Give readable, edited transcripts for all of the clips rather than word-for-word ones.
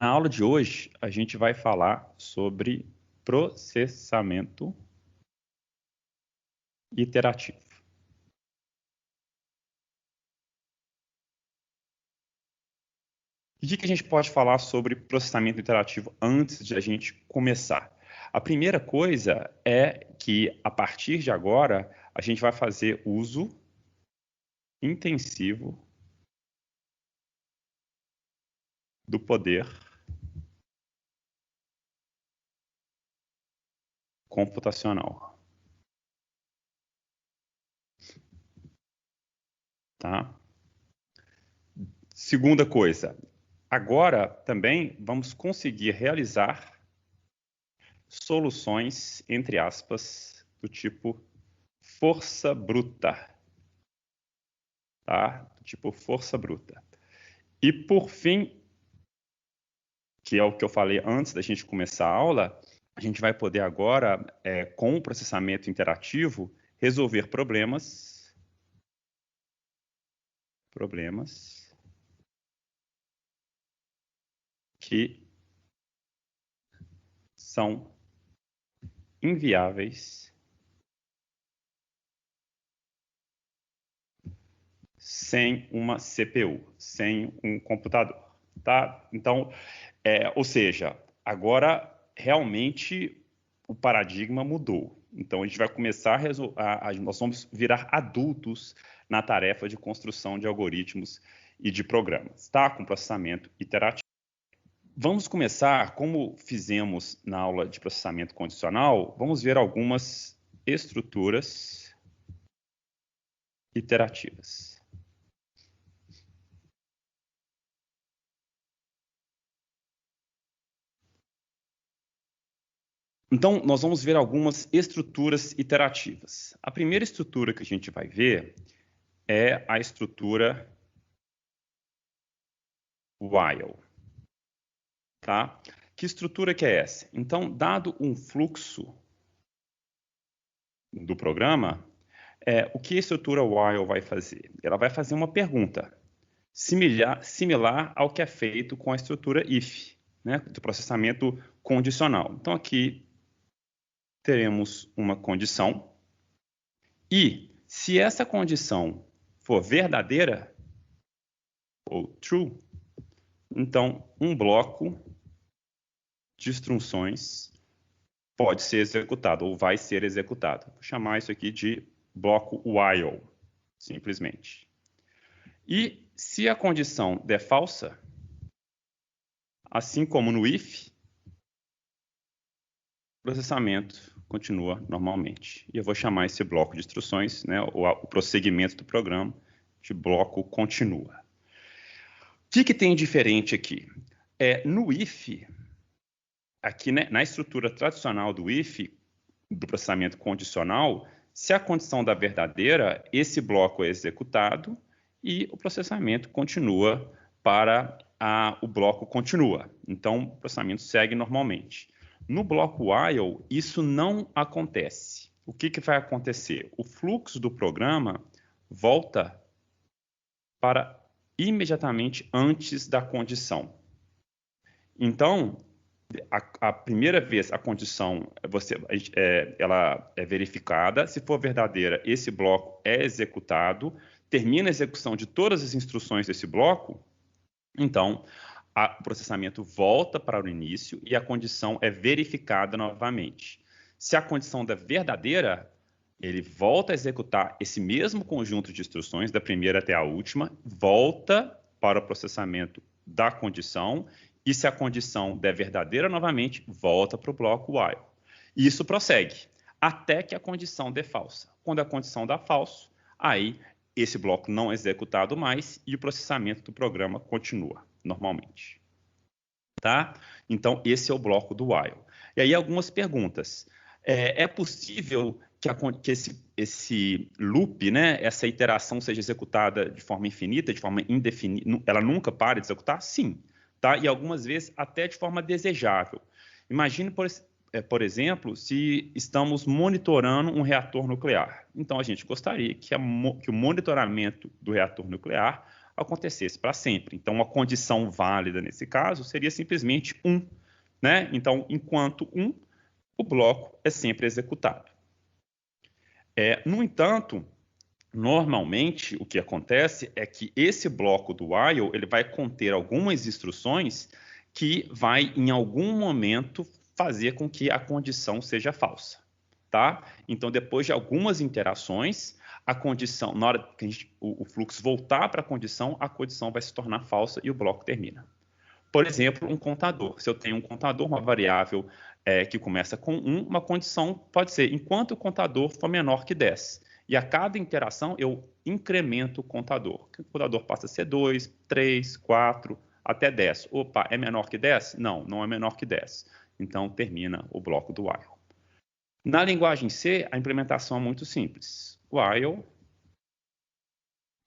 Na aula de hoje, a gente vai falar sobre processamento iterativo. E o que a gente pode falar sobre processamento iterativo antes de a gente começar? A primeira coisa é que, a partir de agora, a gente vai fazer uso intensivo do poder computacional. Tá? Segunda coisa, agora também vamos conseguir realizar soluções, entre aspas, do tipo força bruta. Tá? Do tipo força bruta. E por fim, que é o que eu falei antes da gente começar a aula, a gente vai poder agora, com o processamento interativo, resolver problemas que são inviáveis sem uma CPU, sem um computador, tá? Então, ou seja, agora realmente o paradigma mudou. Então, a gente vai começar nós vamos virar adultos na tarefa de construção de algoritmos e de programas, tá? Com processamento iterativo. Vamos começar, como fizemos na aula de processamento condicional, vamos ver algumas estruturas iterativas. Então, nós vamos ver algumas estruturas iterativas. A primeira estrutura que a gente vai ver é a estrutura while. Tá? Que estrutura que é essa? Então, dado um fluxo do programa, o que a estrutura while vai fazer? Ela vai fazer uma pergunta similar ao que é feito com a estrutura if, né, do processamento condicional. Então, aqui teremos uma condição e, se essa condição for verdadeira, ou true, então um bloco de instruções pode ser executado, ou vai ser executado. Vou chamar isso aqui de bloco while, simplesmente. E se a condição der falsa, assim como no if, o processamento continua normalmente. E eu vou chamar esse bloco de instruções, né, o prosseguimento do programa, de bloco continua. O que tem diferente aqui? No if, aqui, né, na estrutura tradicional do if, do processamento condicional, se a condição da verdadeira, esse bloco é executado e o processamento continua para o bloco continua. Então, o processamento segue normalmente. No bloco while, isso não acontece. O que vai acontecer? O fluxo do programa volta para imediatamente antes da condição. Então, a primeira vez a condição ela é verificada, se for verdadeira, esse bloco é executado, termina a execução de todas as instruções desse bloco, então o processamento volta para o início e a condição é verificada novamente. Se a condição da verdadeira, ele volta a executar esse mesmo conjunto de instruções, da primeira até a última, volta para o processamento da condição, e se a condição der verdadeira novamente, volta para o bloco while. E isso prossegue, até que a condição dê falsa. Quando a condição dá falso, aí esse bloco não é executado mais e o processamento do programa continua normalmente. Tá? Então, esse é o bloco do while. E aí, algumas perguntas. É possível que esse loop, né, essa iteração seja executada de forma infinita, de forma indefinida? Ela nunca para de executar? Sim. Tá? E algumas vezes até de forma desejável. Imagine, por exemplo, se estamos monitorando um reator nuclear. Então, a gente gostaria que o monitoramento do reator nuclear acontecesse para sempre. Então, uma condição válida nesse caso seria simplesmente 1, né? Então, enquanto 1, o bloco é sempre executado. No entanto, normalmente o que acontece é que esse bloco do while ele vai conter algumas instruções que vai em algum momento fazer com que a condição seja falsa, tá? Então, depois de algumas interações, a condição, na hora que o fluxo voltar para a condição vai se tornar falsa e o bloco termina. Por exemplo, um contador. Se eu tenho um contador, uma variável que começa com 1, uma condição pode ser enquanto o contador for menor que 10. E a cada interação eu incremento o contador. O contador passa a ser 2, 3, 4, até 10. Opa, é menor que 10? Não, não é menor que 10. Então, termina o bloco do while. Na linguagem C, a implementação é muito simples. While,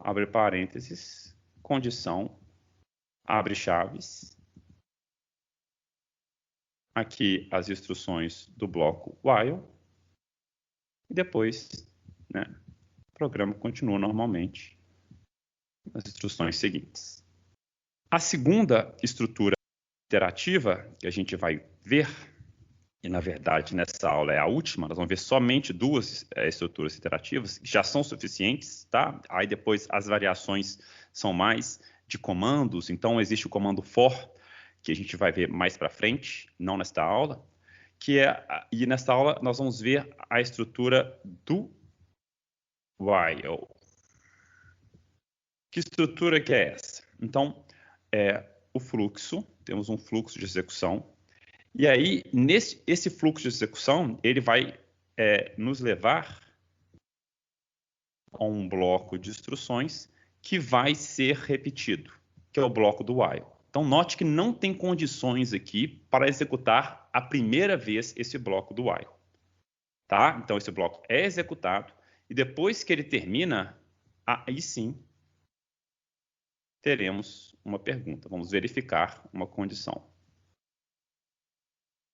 abre parênteses, condição, abre chaves. Aqui as instruções do bloco while. E depois, né, o programa continua normalmente nas instruções seguintes. A segunda estrutura iterativa que a gente vai ver, e na verdade nessa aula é a última, nós vamos ver somente duas estruturas iterativas, que já são suficientes, tá? Aí depois as variações são mais de comandos, então existe o comando for, que a gente vai ver mais para frente, não nesta aula, e nesta aula nós vamos ver a estrutura do while. Que estrutura que é essa? Então, o fluxo, temos um fluxo de execução, e aí, esse fluxo de execução, ele vai nos levar a um bloco de instruções que vai ser repetido, que é o bloco do while. Então, note que não tem condições aqui para executar a primeira vez esse bloco do while. Tá? Então, esse bloco é executado, e depois que ele termina, aí sim, teremos uma pergunta. Vamos verificar uma condição.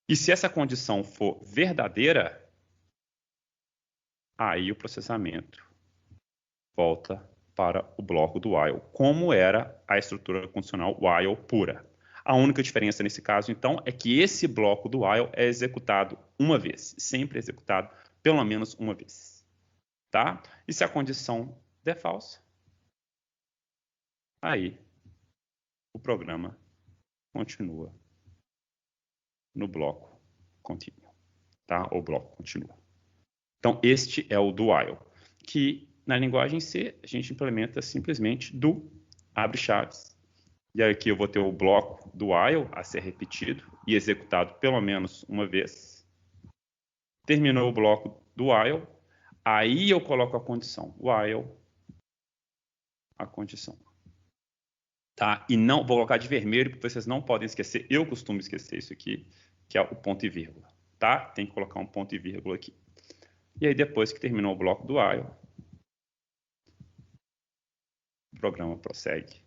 E se essa condição for verdadeira, aí o processamento volta para o bloco do while, como era a estrutura condicional while pura. A única diferença nesse caso, então, é que esse bloco do while é executado uma vez, sempre executado pelo menos uma vez. Tá? E se a condição der falsa, aí o programa continua no bloco contínuo, tá? O bloco continua. Então, este é o do while, que na linguagem C a gente implementa simplesmente do abre chaves. E aqui eu vou ter o bloco do while a ser repetido e executado pelo menos uma vez. Terminou o bloco do while, aí eu coloco a condição while, a condição. Tá? E não vou colocar de vermelho, porque vocês não podem esquecer, eu costumo esquecer isso aqui, que é o ponto e vírgula. Tá? Tem que colocar um ponto e vírgula aqui. E aí, depois que terminou o bloco do while, o programa prossegue,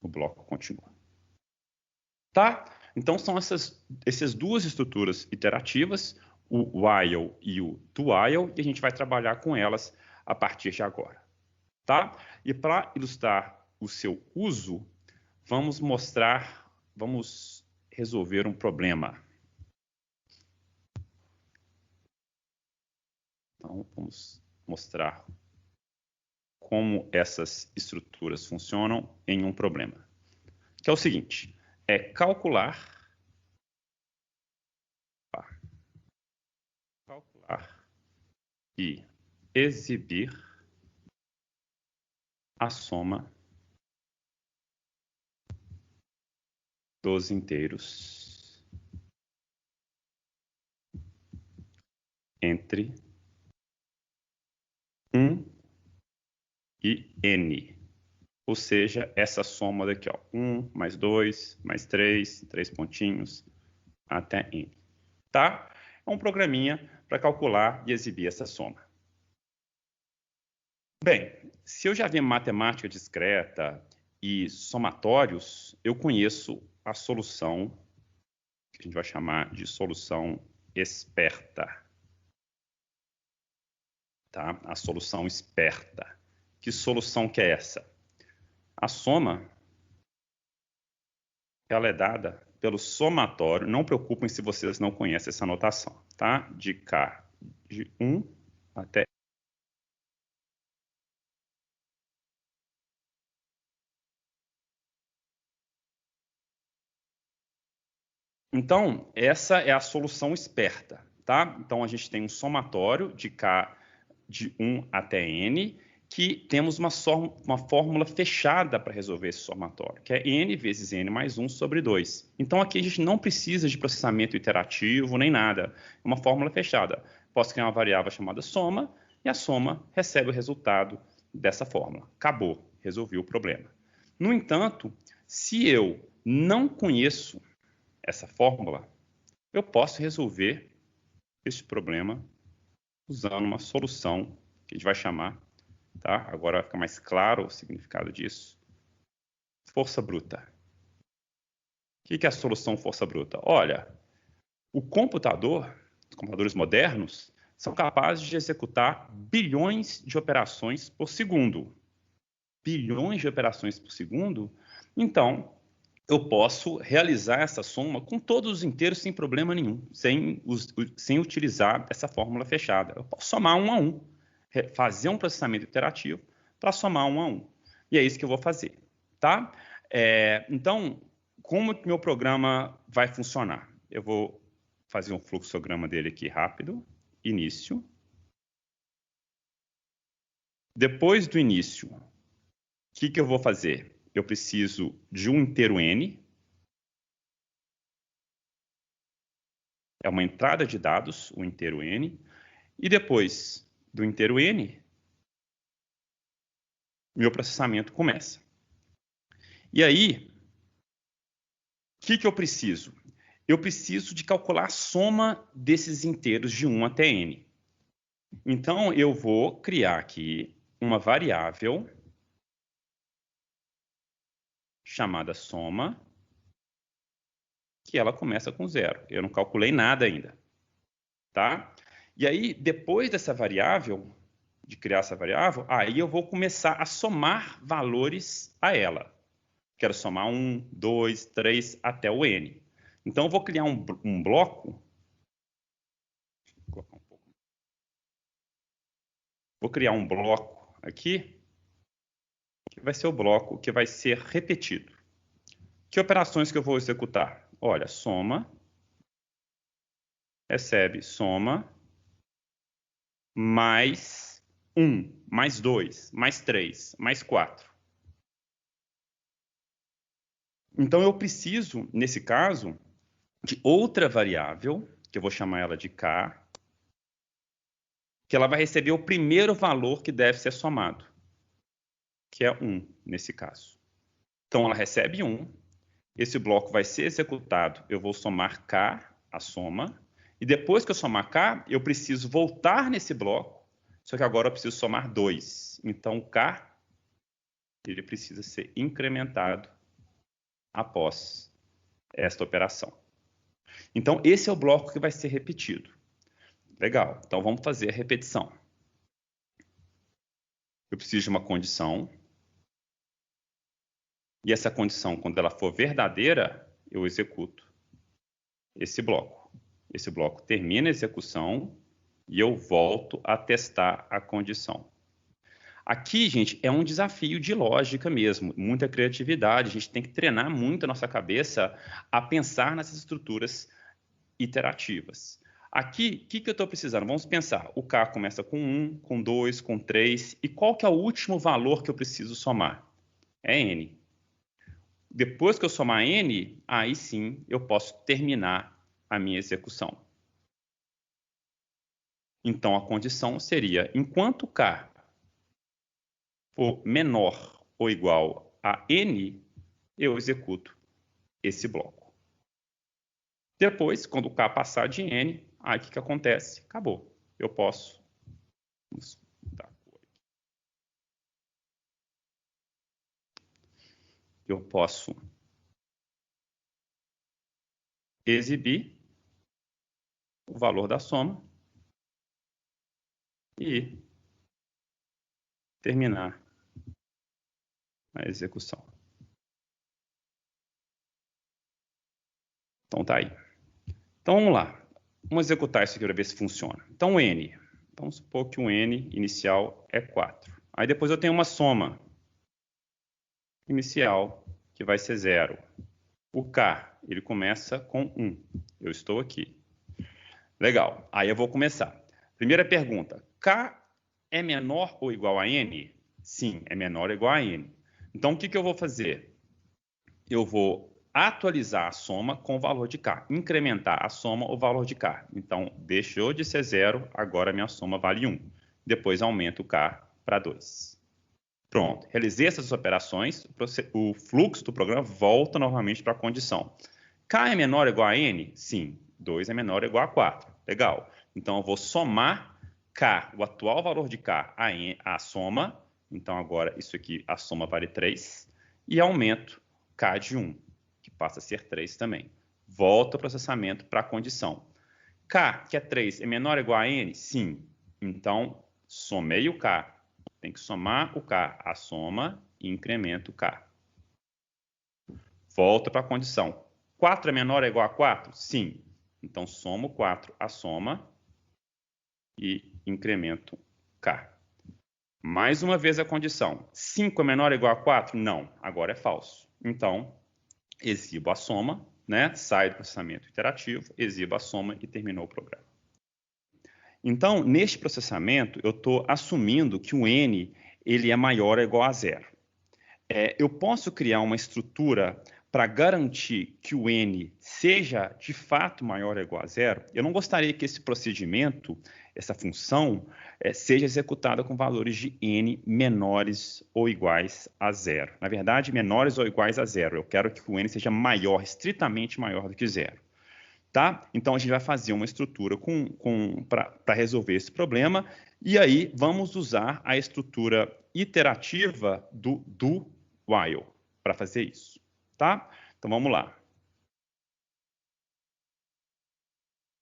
o bloco continua. Tá? Então, são essas duas estruturas iterativas, o while e o do while, e a gente vai trabalhar com elas a partir de agora. Tá? E para ilustrar o seu uso, vamos resolver um problema. Então, vamos mostrar como essas estruturas funcionam em um problema. Que é o seguinte, é calcular e exibir a soma dos inteiros entre 1 e n. Ou seja, essa soma daqui, ó, 1 mais 2 mais 3, 3 pontinhos, até n. Tá? É um programinha para calcular e exibir essa soma. Bem, se eu já vi matemática discreta e somatórios, eu conheço a solução, que a gente vai chamar de solução esperta. Tá? A solução esperta. Que solução que é essa? A soma, ela é dada pelo somatório. Não preocupem se vocês não conhecem essa notação, tá? De K de 1 até Então, essa é a solução esperta, tá? Então, a gente tem um somatório de K de 1 até N, que temos uma fórmula fechada para resolver esse somatório, que é N vezes N mais 1 sobre 2. Então, aqui a gente não precisa de processamento iterativo nem nada. É uma fórmula fechada. Posso criar uma variável chamada soma, e a soma recebe o resultado dessa fórmula. Acabou, resolvi o problema. No entanto, se eu não conheço essa fórmula, eu posso resolver esse problema usando uma solução que a gente vai chamar, tá? Agora vai ficar mais claro o significado disso. Força bruta. O que é a solução força bruta? Olha, o computador, os computadores modernos, são capazes de executar bilhões de operações por segundo. Bilhões de operações por segundo? Então, eu posso realizar essa soma com todos os inteiros sem problema nenhum, sem utilizar essa fórmula fechada. Eu posso somar 1 a 1, fazer um processamento iterativo para somar 1 a 1. E é isso que eu vou fazer, tá? Então, como que meu programa vai funcionar? Eu vou fazer um fluxograma dele aqui rápido. Início. Depois do início, o que eu vou fazer? Eu preciso de um inteiro N. É uma entrada de dados, o inteiro N. E depois do inteiro N, meu processamento começa. E aí, o que eu preciso? Eu preciso de calcular a soma desses inteiros de 1 até N. Então, eu vou criar aqui uma variável chamada soma, que ela começa com 0. Eu não calculei nada ainda, tá? E aí, depois dessa variável, de criar essa variável, aí eu vou começar a somar valores a ela. Quero somar 1, 2, 3, até o N. Então, eu vou criar um bloco. Vou criar um bloco aqui, que vai ser o bloco que vai ser repetido. Que operações que eu vou executar? Olha, soma, recebe soma, mais 1, mais 2, mais 3, mais 4. Então, eu preciso, nesse caso, de outra variável, que eu vou chamar ela de K, que ela vai receber o primeiro valor que deve ser somado, que é 1, nesse caso. Então, ela recebe 1, esse bloco vai ser executado, eu vou somar K, a soma, e depois que eu somar K, eu preciso voltar nesse bloco, só que agora eu preciso somar 2. Então, o K, ele precisa ser incrementado após esta operação. Então, esse é o bloco que vai ser repetido. Legal, então vamos fazer a repetição. Eu preciso de uma condição. E essa condição, quando ela for verdadeira, eu executo esse bloco. Esse bloco termina a execução e eu volto a testar a condição. Aqui, gente, é um desafio de lógica mesmo, muita criatividade. A gente tem que treinar muito a nossa cabeça a pensar nessas estruturas iterativas. Aqui, o que eu estou precisando? Vamos pensar. O K começa com 1, com 2, com 3. E qual que é o último valor que eu preciso somar? É N. Depois que eu somar N, aí sim eu posso terminar a minha execução. Então, a condição seria, enquanto K for menor ou igual a N, eu executo esse bloco. Depois, quando o K passar de N, aí o que acontece? Acabou. Eu posso... Eu posso exibir o valor da soma e terminar a execução. Então, tá aí. Então, vamos lá. Vamos executar isso aqui para ver se funciona. Então, o N. Vamos supor que o N inicial é 4. Aí, depois eu tenho uma soma inicial, que vai ser 0. O K, ele começa com 1. Eu estou aqui. Legal. Aí, eu vou começar. Primeira pergunta. K é menor ou igual a N? Sim, é menor ou igual a N. Então, o que eu vou fazer? Eu vou atualizar a soma com o valor de K, incrementar a soma o valor de K. Então, deixou de ser 0, agora minha soma vale 1. Depois aumento o K para 2. Pronto, realizei essas operações, o fluxo do programa volta novamente para a condição. K é menor ou igual a N? Sim, 2 é menor ou igual a 4. Legal. Então, eu vou somar K, o atual valor de K, a soma. Então, agora, isso aqui, a soma vale 3. E aumento K de 1, que passa a ser 3 também. Volta o processamento para a condição. K, que é 3, é menor ou igual a N? Sim. Então, somei o K. Tem que somar o K, a soma, e incremento o K. Volta para a condição. 4 é menor ou igual a 4? Sim. Então, somo 4, a soma, e incremento K. Mais uma vez a condição. 5 é menor ou igual a 4? Não. Agora é falso. Então, exibo a soma, né? Sai do processamento iterativo, exibo a soma e terminou o programa. Então, neste processamento, eu estou assumindo que o N ele é maior ou igual a 0. Eu posso criar uma estrutura para garantir que o N seja de fato maior ou igual a 0. Eu não gostaria que esse procedimento, essa função, seja executada com valores de N menores ou iguais a 0. Na verdade, menores ou iguais a 0. Eu quero que o N seja maior, estritamente maior do que 0. Tá? Então, a gente vai fazer uma estrutura para resolver esse problema. E aí, vamos usar a estrutura iterativa do while para fazer isso. Tá? Então, vamos lá.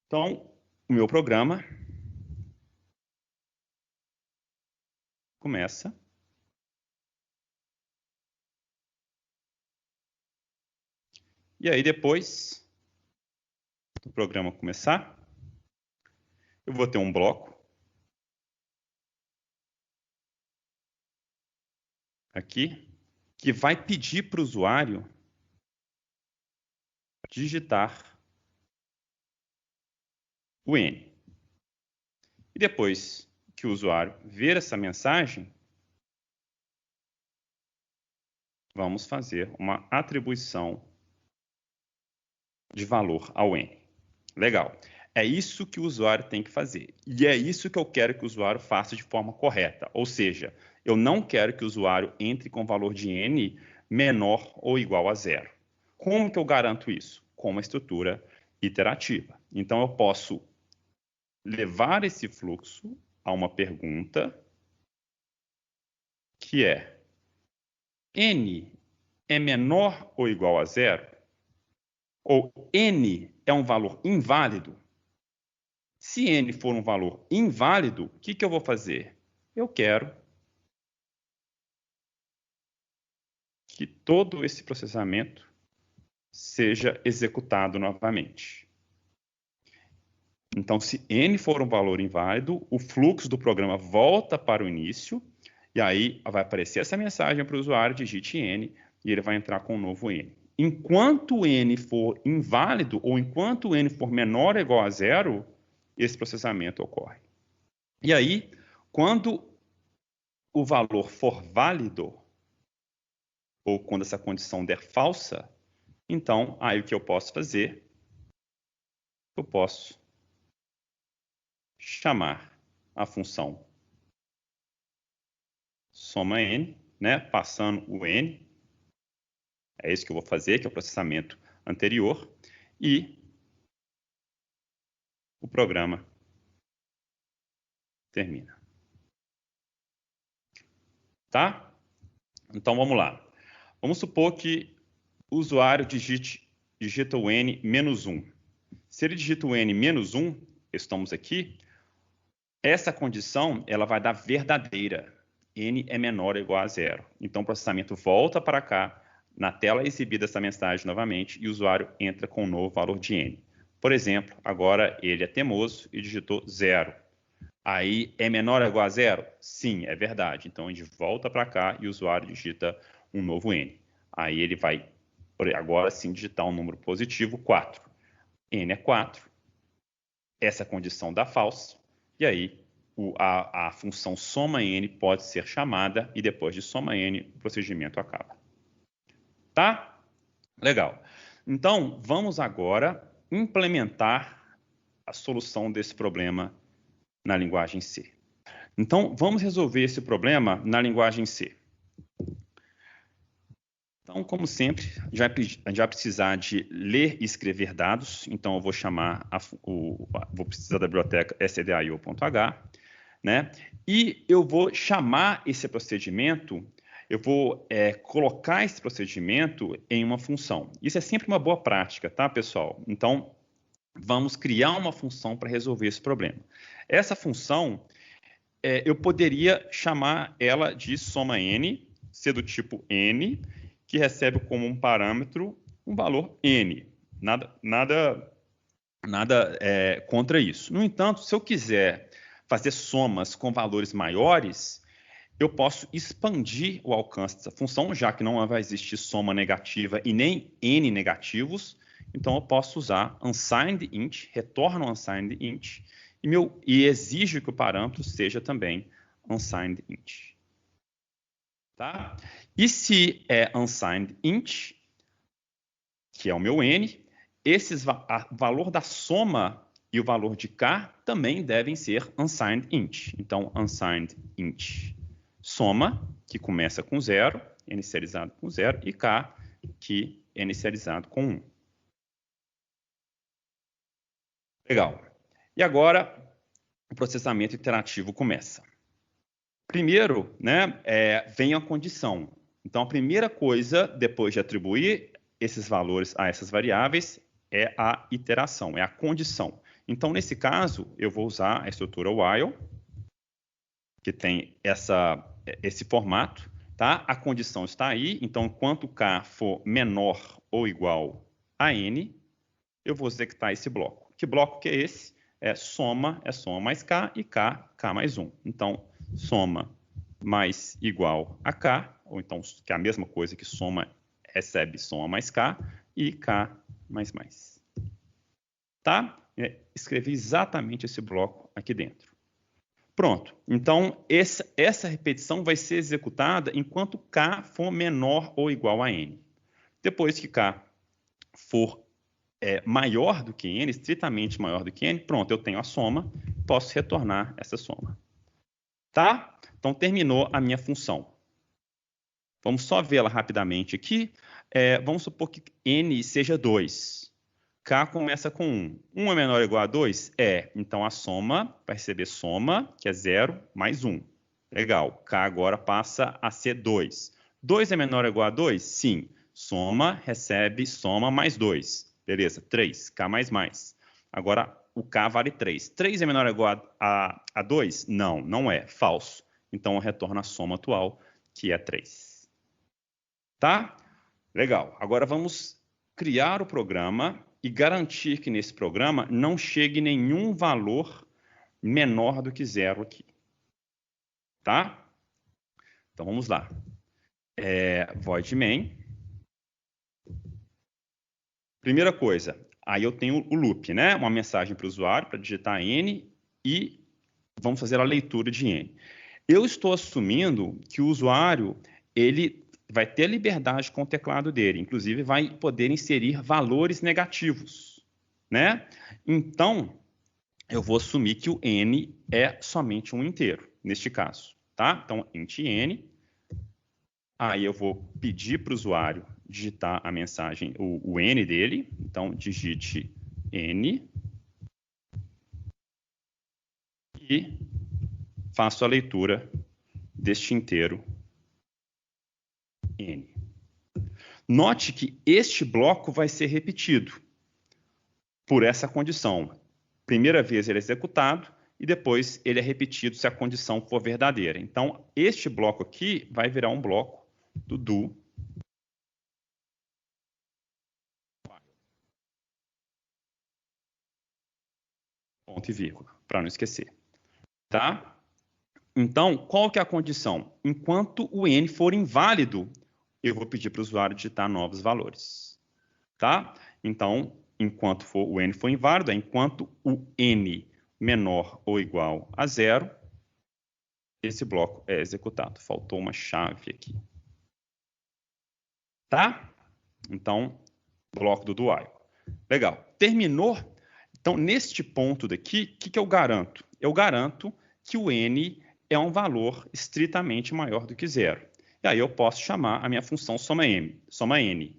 Então, o meu programa começa. E aí, depois do programa começar, eu vou ter um bloco aqui que vai pedir para o usuário digitar o N. E depois que o usuário ver essa mensagem, vamos fazer uma atribuição de valor ao N. Legal. É isso que o usuário tem que fazer. E é isso que eu quero que o usuário faça de forma correta. Ou seja, eu não quero que o usuário entre com valor de N menor ou igual a 0. Como que eu garanto isso? Com uma estrutura iterativa. Então, eu posso levar esse fluxo a uma pergunta que é: N é menor ou igual a 0? Ou N é um valor inválido? Se N for um valor inválido, o que eu vou fazer? Eu quero que todo esse processamento seja executado novamente. Então, se N for um valor inválido, o fluxo do programa volta para o início, e aí vai aparecer essa mensagem para o usuário, digite N, e ele vai entrar com um novo N. Enquanto N for inválido, ou enquanto N for menor ou igual a 0, esse processamento ocorre. E aí, quando o valor for válido, ou quando essa condição der falsa, então, aí o que eu posso fazer? Eu posso chamar a função soma n, né, passando o n, é isso que eu vou fazer, que é o processamento anterior, e o programa termina. Tá? Então, vamos lá. Vamos supor que o usuário digita o n menos 1. Se ele digita o n menos 1, estamos aqui, essa condição ela vai dar verdadeira. n é menor ou igual a 0. Então, o processamento volta para cá, na tela é exibida essa mensagem novamente, e o usuário entra com um novo valor de n. Por exemplo, agora ele é teimoso e digitou 0. Aí, é menor ou igual a 0? Sim, é verdade. Então, a gente volta para cá e o usuário digita um novo n. Aí ele vai, agora sim, digitar um número positivo, 4. n é 4. Essa é a condição dá false. E aí, a função soma n pode ser chamada e depois de soma n, o procedimento acaba. Tá? Legal. Então, vamos agora implementar a solução desse problema na linguagem C. Então, vamos resolver esse problema na linguagem C. Então, como sempre, a gente vai precisar de ler e escrever dados. Então, eu vou chamar, vou precisar da biblioteca stdio.h, né? E eu vou chamar esse procedimento, eu vou colocar esse procedimento em uma função. Isso é sempre uma boa prática, tá, pessoal? Então, vamos criar uma função para resolver esse problema. Essa função, eu poderia chamar ela de soma n, ser do tipo n, que recebe como um parâmetro um valor n. Nada contra isso. No entanto, se eu quiser fazer somas com valores maiores, eu posso expandir o alcance dessa função, já que não vai existir soma negativa e nem n negativos. Então, eu posso usar unsigned int, retorno unsigned int, e exijo que o parâmetro seja também unsigned int. Tá? E se é unsigned int, que é o meu n, o valor da soma e o valor de k também devem ser unsigned int. Então, unsigned int soma, que começa com 0, inicializado com 0, e k, que é inicializado com 1. Legal. E agora, o processamento iterativo começa. Primeiro, né, vem a condição. Então, a primeira coisa, depois de atribuir esses valores a essas variáveis, é a iteração, é a condição. Então, nesse caso, eu vou usar a estrutura while, que tem esse formato, tá? A condição está aí, então, enquanto k for menor ou igual a n, eu vou executar esse bloco. Que bloco que é esse? É soma mais k, e k mais 1. Então, soma mais igual a k, ou então, que é a mesma coisa que soma, recebe soma mais k, e k mais mais. Tá? Escrevi exatamente esse bloco aqui dentro. Pronto. Então, essa repetição vai ser executada enquanto k for menor ou igual a n. Depois que k for maior do que n, estritamente maior do que n, pronto, eu tenho a soma, posso retornar essa soma. Tá? Então, terminou a minha função. Vamos só vê-la rapidamente aqui. Vamos supor que n seja 2. K começa com 1. 1 é menor ou igual a 2? Então, a soma vai receber soma, que é 0, mais 1. Legal. K agora passa a ser 2. 2 é menor ou igual a 2? Sim. Soma recebe soma mais 2. Beleza, 3. K mais mais. Agora, o K vale 3. 3 é menor ou igual a 2? Não, não é. Falso. Então, eu retorno a soma atual, que é 3. Tá? Legal. Agora, vamos criar o programa e garantir que nesse programa não chegue nenhum valor menor do que 0 aqui. Tá? Então, vamos lá. Void main. Primeira coisa, aí eu tenho o loop, né? Uma mensagem para o usuário para digitar n e vamos fazer a leitura de n. Eu estou assumindo que o usuário ele vai ter liberdade com o teclado dele, inclusive vai poder inserir valores negativos, né? Então, eu vou assumir que o n é somente um inteiro, neste caso, tá? Então, int n, aí eu vou pedir para o usuário digitar a mensagem, o n dele, então digite n e faço a leitura deste inteiro n. Note que este bloco vai ser repetido por essa condição. Primeira vez ele é executado e depois ele é repetido se a condição for verdadeira. Então, este bloco aqui vai virar um bloco do ponto e vírgula, para não esquecer. Tá? Então, qual que é a condição? Enquanto o n for inválido, eu vou pedir para o usuário digitar novos valores. Tá? Então, enquanto o n for inválido, enquanto o n menor ou igual a 0, esse bloco é executado. Faltou uma chave aqui. Tá? Então, bloco do while. Legal. Terminou? Então, neste ponto daqui, o que eu garanto? Eu garanto que o n é um valor estritamente maior do que 0. E aí eu posso chamar a minha função soma n,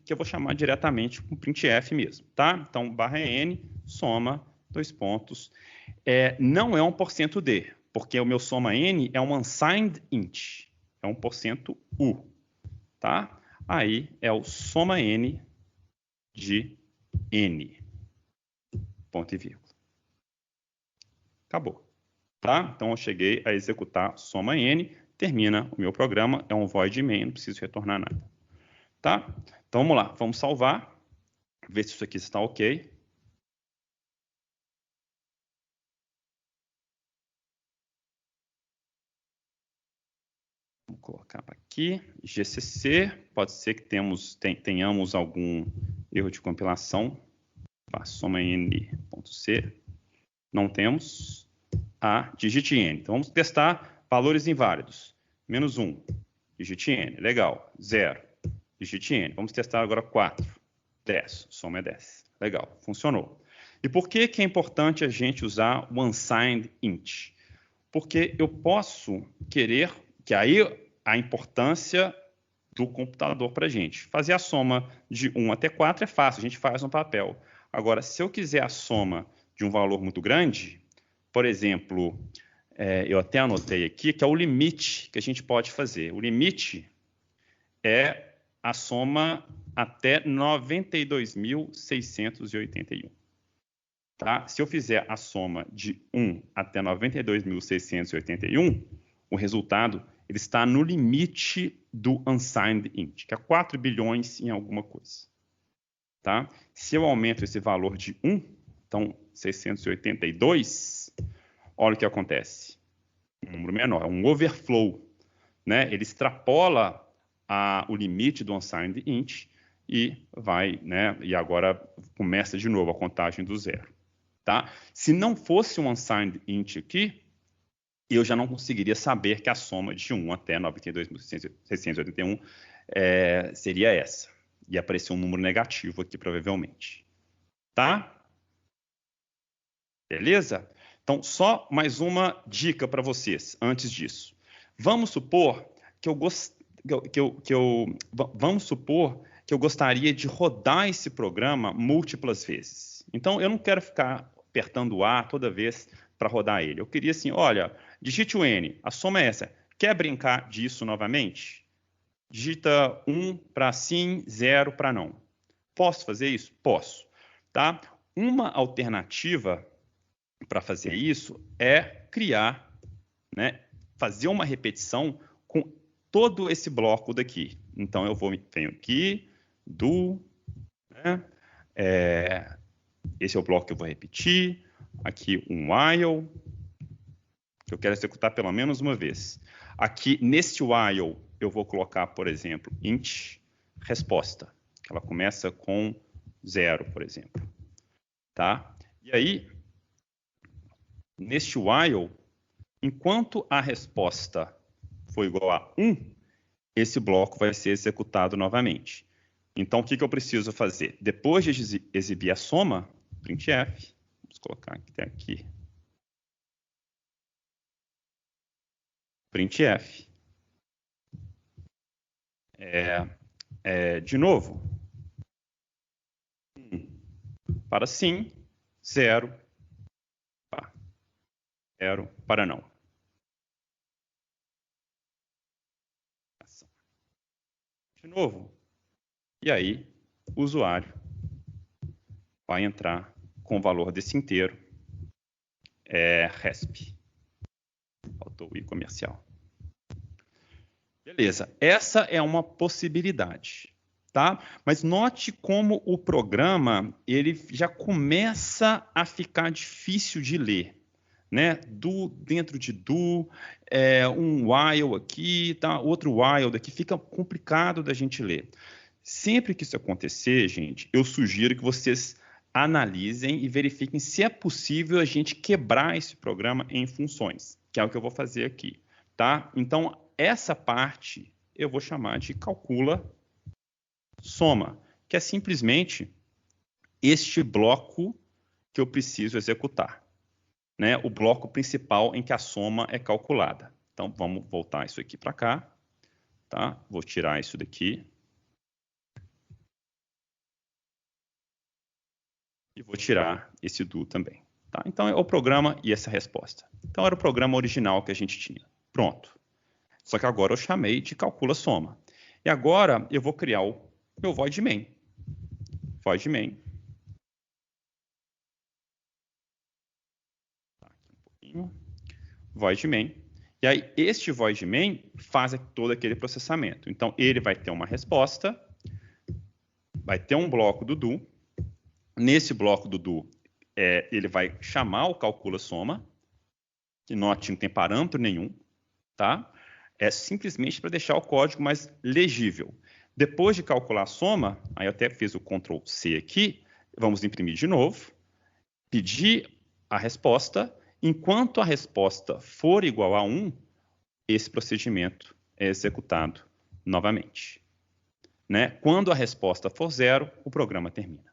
que eu vou chamar diretamente com printf mesmo, tá? Então, barra n, soma, dois pontos. Não é 1%d, porque o meu soma n é um unsigned int, é 1% u, tá? Aí é o soma n de n, ponto e vírgula. Acabou. Tá? Então, eu cheguei a executar soma n, termina o meu programa, é um void main, não preciso retornar nada. Tá? Então, vamos lá, vamos salvar, ver se isso aqui está ok. Vamos colocar aqui, GCC, pode ser que tenhamos algum erro de compilação, soma n.c, não temos. Digite n. Então, vamos testar valores inválidos. Menos 1, digite n. Legal. 0, digite n. Vamos testar agora 4. 10, soma é 10. Legal, funcionou. E por que é importante a gente usar o unsigned int? Porque eu posso querer, que aí a importância do computador para a gente. Fazer a soma de 1 até 4 é fácil, a gente faz no papel. Agora, se eu quiser a soma de um valor muito grande, por exemplo, eu até anotei aqui, que é o limite que a gente pode fazer. O limite é a soma até 92.681. Tá? Se eu fizer a soma de 1 até 92.681, o resultado ele está no limite do unsigned int, que é 4 bilhões em alguma coisa. Tá? Se eu aumento esse valor de 1, então 682, olha o que acontece. Um número menor, é um overflow. Né? Ele extrapola o limite do unsigned int e vai, né? E agora começa de novo a contagem do zero. Tá? Se não fosse um unsigned int aqui, eu já não conseguiria saber que a soma de 1 até 92.681 seria essa. E aparecer um número negativo aqui, provavelmente. Tá? Beleza? Então, só mais uma dica para vocês antes disso. Vamos supor que eu gostaria de rodar esse programa múltiplas vezes. Então, eu não quero ficar apertando o A toda vez para rodar ele. Eu queria assim, olha, digite o N, a soma é essa. Quer brincar disso novamente? Digita 1 para sim, 0 para não. Posso fazer isso? Posso. Tá? Uma alternativa para fazer isso é criar, né, fazer uma repetição com todo esse bloco daqui. Então, venho aqui, né, esse é o bloco que eu vou repetir, aqui um while, que eu quero executar pelo menos uma vez. Aqui, neste while, eu vou colocar, por exemplo, int resposta, que ela começa com 0, por exemplo. Tá? E aí, neste while, enquanto a resposta for igual a 1, esse bloco vai ser executado novamente. Então, o que eu preciso fazer? Depois de exibir a soma, printf, vamos colocar até aqui, printf, de novo, 1 para sim, 0 para não. De novo. E aí, o usuário vai entrar com o valor desse inteiro RESP. Faltou o I comercial. Beleza, essa é uma possibilidade, tá? Mas note como o programa ele já começa a ficar difícil de ler, né? Do dentro de do, um while aqui, tá? Outro while daqui, fica complicado da gente ler. Sempre que isso acontecer, gente, eu sugiro que vocês analisem e verifiquem se é possível a gente quebrar esse programa em funções, que é o que eu vou fazer aqui, tá? Então, essa parte eu vou chamar de calcula soma, que é simplesmente este bloco que eu preciso executar, né? O bloco principal em que a soma é calculada. Então, vamos voltar isso aqui para cá, tá? Vou tirar isso daqui. E vou tirar esse do também. Tá? Então, é o programa e essa resposta. Então, era o programa original que a gente tinha. Pronto. Só que agora eu chamei de calcula soma. E agora eu vou criar o meu void main. Void main. Tá, aqui um pouquinho. Void main. E aí, este void main faz todo aquele processamento. Então, ele vai ter uma resposta, vai ter um bloco do do. Nesse bloco do do, ele vai chamar o calcula soma, que note não tem parâmetro nenhum, tá? É simplesmente para deixar o código mais legível. Depois de calcular a soma, aí eu até fiz o Ctrl C aqui, vamos imprimir de novo, pedir a resposta. Enquanto a resposta for igual a 1, esse procedimento é executado novamente. Né? Quando a resposta for 0, o programa termina.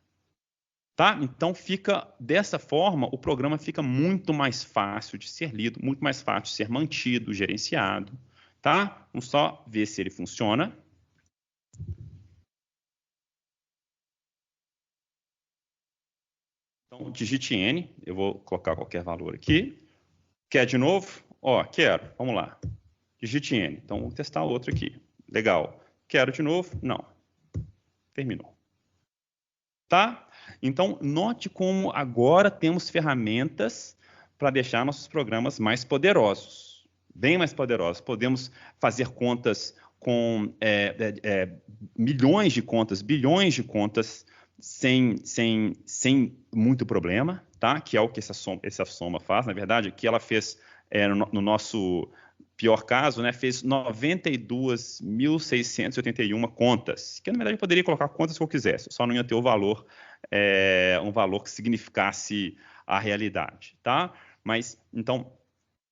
Tá? Então, fica dessa forma, o programa fica muito mais fácil de ser lido, muito mais fácil de ser mantido, gerenciado. Tá? Vamos só ver se ele funciona. Então, digite N, eu vou colocar qualquer valor aqui. Quer de novo? Ó, quero, vamos lá. Digite N, então vou testar outro aqui. Legal. Quero de novo? Não. Terminou. Tá? Então, note como agora temos ferramentas para deixar nossos programas mais poderosos, bem mais poderosos. Podemos fazer contas com milhões de contas, bilhões de contas, sem muito problema, tá? Que é o que essa soma faz. Na verdade, aqui ela fez, no nosso pior caso, né, fez 92.681 contas, que na verdade eu poderia colocar quantas que eu quisesse, só não ia ter o valor, um valor que significasse a realidade, tá? Mas, então,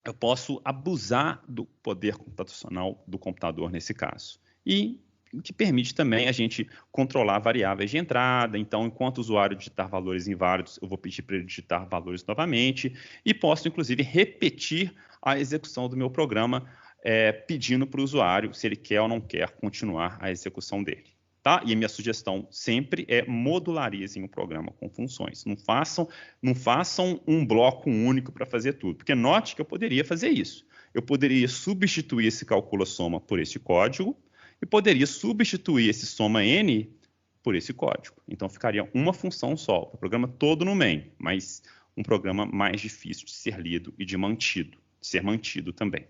eu posso abusar do poder computacional do computador nesse caso. E o que permite também a gente controlar variáveis de entrada. Então, enquanto o usuário digitar valores inválidos, eu vou pedir para ele digitar valores novamente e posso, inclusive, repetir a execução do meu programa, pedindo para o usuário se ele quer ou não quer continuar a execução dele. Tá? E a minha sugestão sempre é modularizem o programa com funções. Não façam um bloco único para fazer tudo, porque note que eu poderia fazer isso. Eu poderia substituir esse calcula-soma por esse código e poderia substituir esse soma n por esse código. Então, ficaria uma função só, o programa todo no main, mas um programa mais difícil de ser lido e de ser mantido também.